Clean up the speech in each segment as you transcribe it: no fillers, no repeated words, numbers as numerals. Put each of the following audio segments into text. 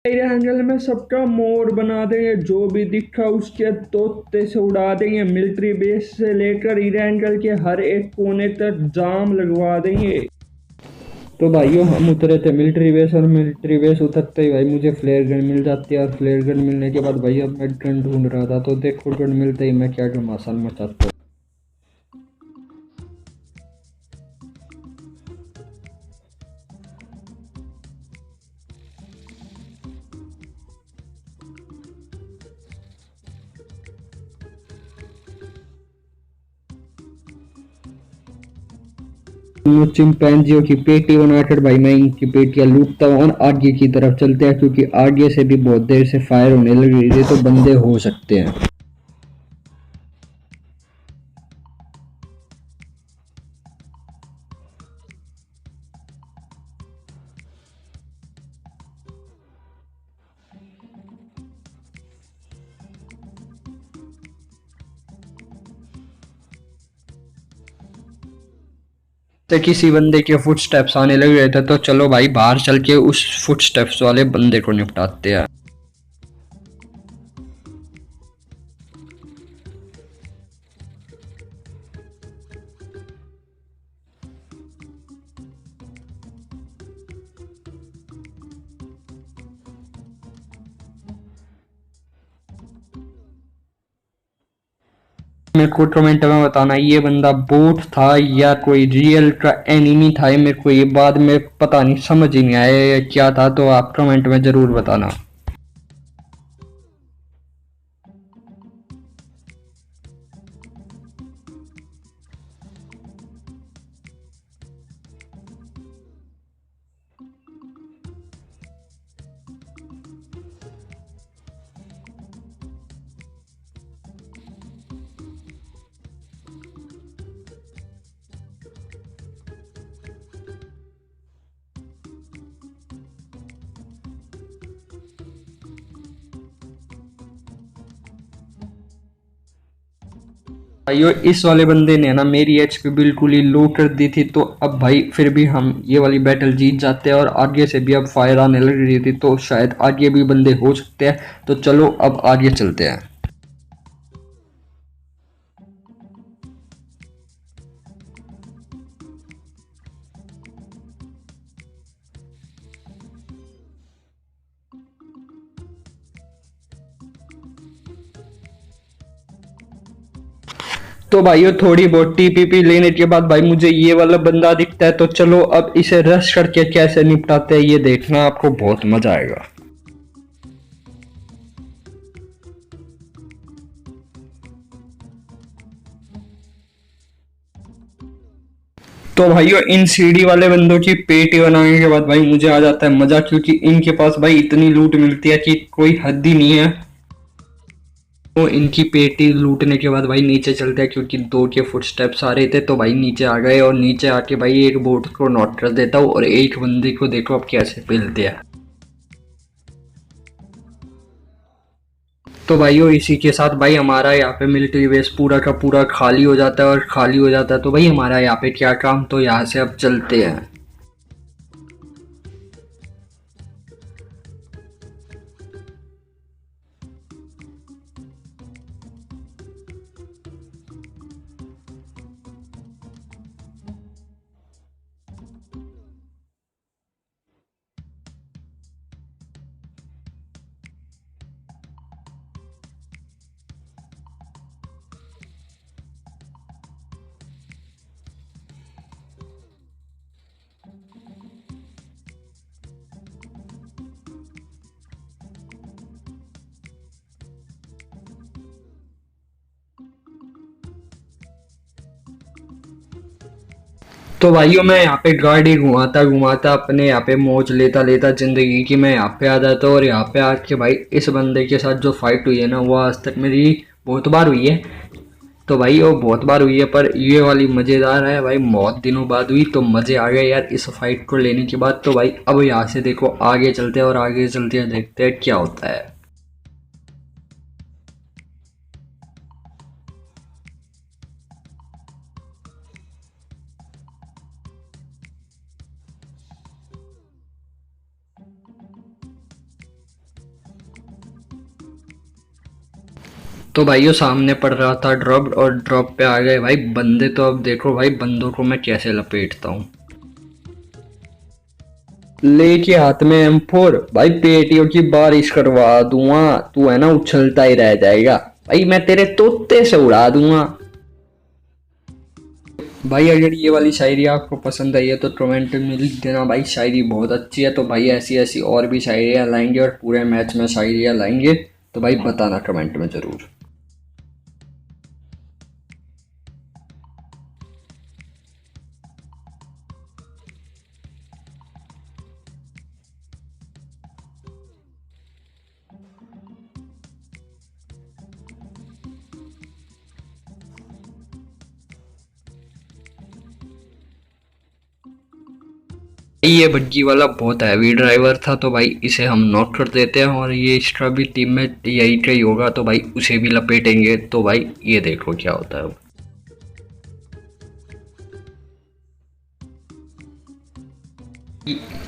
मेरे एंगल में सबका मोर बना देंगे, जो भी दिखा उसके तोते से उड़ा देंगे। मिलिट्री बेस से लेकर ईरान के हर एक कोने तक जाम लगवा देंगे। तो भाइयों हम उतरे थे मिलिट्री बेस, और मिलिट्री बेस उतरते ही भाई मुझे फ्लेयर गन मिल जाती है। और फ्लेयर गन मिलने के बाद भाई अब मैं गन ढूंढ रहा था, तो देखो गन मिलते ही मैं क्या घमासान मचाता हूँ। चिंपैंजियों की पेटी बनाकर भाई मैं इनकी पेटियां लूटता हूँ और आगे की तरफ चलते हैं, क्योंकि आगे से भी बहुत देर से फायर होने लग रही थी, तो बंदे हो सकते हैं। तो किसी बंदे के फुटस्टेप्स आने लग रहे थे, तो चलो भाई बाहर चल के उस फुटस्टेप्स वाले बंदे को निपटाते हैं। मेरे को कमेंट में बताना ये बंदा बोट था या कोई रियल का एनिमी था। ये मेरे को ये बाद में पता नहीं, समझ ही नहीं आया ये क्या था, तो आप कमेंट में जरूर बताना। भाइयों इस वाले बंदे ने ना मेरी एचपी बिल्कुल ही लो कर दी थी, तो अब भाई फिर भी हम ये वाली बैटल जीत जाते हैं। और आगे से भी अब फायर आने लग रही थी, तो शायद आगे भी बंदे हो सकते हैं। तो चलो अब आगे चलते हैं। तो भाइयों थोड़ी बहुत टीपीपी लेने के बाद भाई मुझे ये वाला बंदा दिखता है, तो चलो अब इसे रश करके कैसे निपटाते हैं ये देखना, आपको बहुत मजा आएगा। तो भाइयों इन सीडी वाले बंदों की पेटी बनाने के बाद भाई मुझे आ जाता है मजा, क्योंकि इनके पास भाई इतनी लूट मिलती है कि कोई हद ही नहीं है। तो इनकी पेटी लूटने के बाद भाई नीचे चलते हैं, क्योंकि दो के फुटस्टेप्स आ रहे थे, तो भाई नीचे आ गए। और नीचे आके भाई एक बोट को नॉट कर देता हूँ, और एक बंदे को देखो अब कैसे पेलते हैं। तो भाइयों इसी के साथ भाई हमारा यहाँ पे मिलिट्री बेस पूरा का पूरा खाली हो जाता है। और खाली हो जाता है तो भाई हमारा यहाँ पे क्या काम, तो यहाँ से अब चलते हैं। तो भाइयों मैं यहाँ पे गाड़ी घुमाता घुमाता अपने यहाँ पे मौज लेता लेता जिंदगी की मैं यहाँ पे आ जाता हूँ। और यहाँ पे आके भाई इस बंदे के साथ जो फाइट हुई है ना, वो आज तक मेरी बहुत बार हुई है। तो भाई वो बहुत बार हुई है, पर ये वाली मज़ेदार है भाई, बहुत दिनों बाद हुई तो मज़े आ गए यार इस फाइट को लेने के बाद। तो भाई अब यहाँ से देखो आगे चलते हैं, और आगे चलते हैं देखते हैं क्या होता है। तो भाई वो सामने पड़ रहा था ड्रॉप, और ड्रॉप पे आ गए भाई बंदे। तो अब देखो भाई बंदों को मैं कैसे लपेटता हूँ। लेके हाथ में M4 भाई, पेटियों की बारिश करवा दूंगा। तू है ना उछलता ही रह जाएगा भाई, मैं तेरे तोते से उड़ा दूंगा। भाई अगर ये वाली शायरी आपको पसंद आई है तो कमेंट में लिख देना भाई, शायरी बहुत अच्छी है। तो भाई ऐसी ऐसी और भी शायरियाँ लाएंगे, और पूरे मैच में शायरियाँ लाएंगे। तो भाई बताना कमेंट में ज़रूर। ये बग्गी वाला बहुत हैवी ड्राइवर था, तो भाई इसे हम नॉक कर देते हैं, और ये इसका भी टीम में यही का ही होगा, तो भाई उसे भी लपेटेंगे। तो भाई ये देखो क्या होता है अब।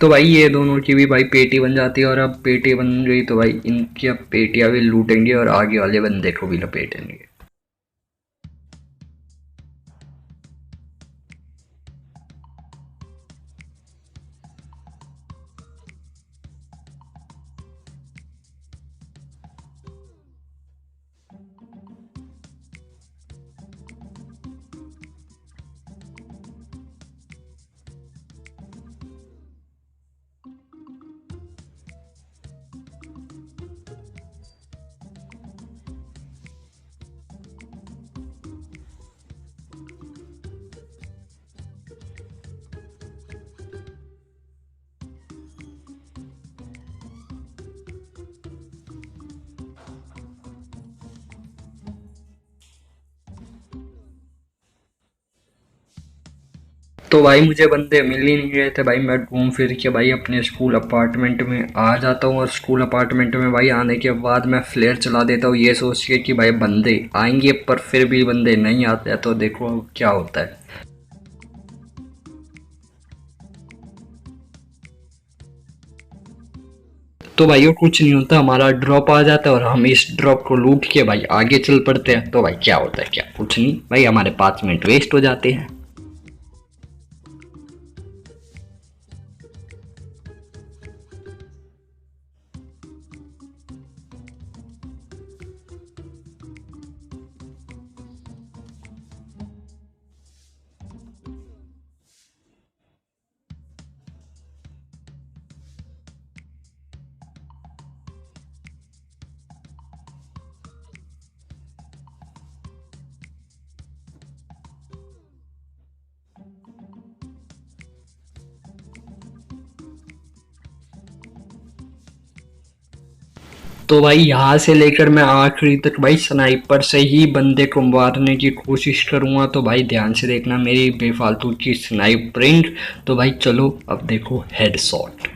तो भाई ये दोनों की भी भाई पेटी बन जाती है, और अब पेटी बन गई तो भाई इनकी अब पेटियां भी लूटेंगे, और आगे वाले बंदे को भी लपेटेंगे। तो भाई मुझे बंदे मिल ही नहीं रहे थे भाई, मैं घूम फिर के भाई अपने स्कूल अपार्टमेंट में आ जाता हूँ, और स्कूल अपार्टमेंट में भाई आने के बाद मैं फ्लेयर चला देता हूँ, ये सोच के कि भाई बंदे आएंगे, पर फिर भी बंदे नहीं आते। तो देखो अब क्या होता है। तो भाई वो कुछ नहीं होता, हमारा ड्रॉप आ जाता है, और हम इस ड्रॉप को लूट के भाई आगे चल पड़ते हैं। तो भाई क्या होता है, क्या कुछ नहीं भाई, हमारे 5 मिनट वेस्ट हो जाते हैं। तो भाई यहाँ से लेकर मैं आखिरी तक भाई स्नाइपर से ही बंदे को मारने की कोशिश करूंगा। तो भाई ध्यान से देखना मेरी बेफालतू की स्नाइपरिंग। तो भाई चलो अब देखो हेडशॉट।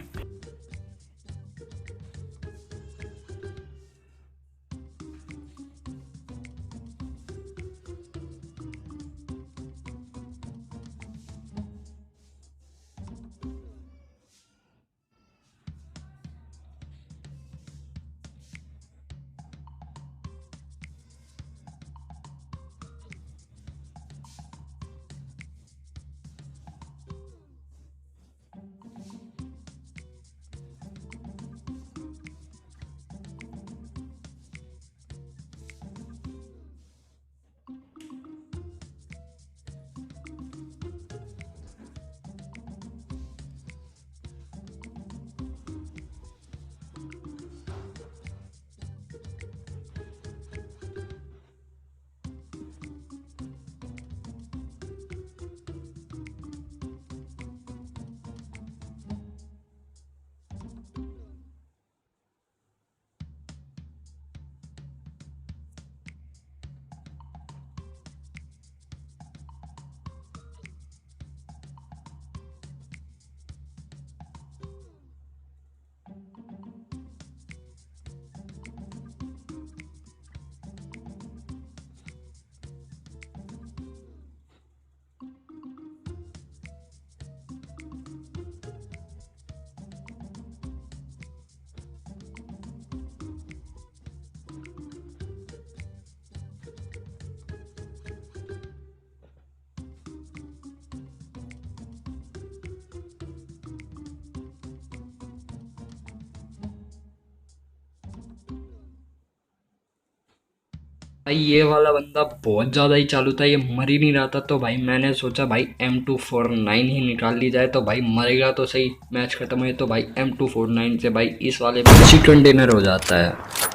भाई ये वाला बंदा बहुत ज़्यादा ही चालू था, ये मर ही नहीं रहा था। तो भाई मैंने सोचा भाई M249 ही निकाल ली जाए, तो भाई मरेगा तो सही, मैच खत्म है तो भाई M249 से भाई इस वाले में कंटेनर हो जाता है।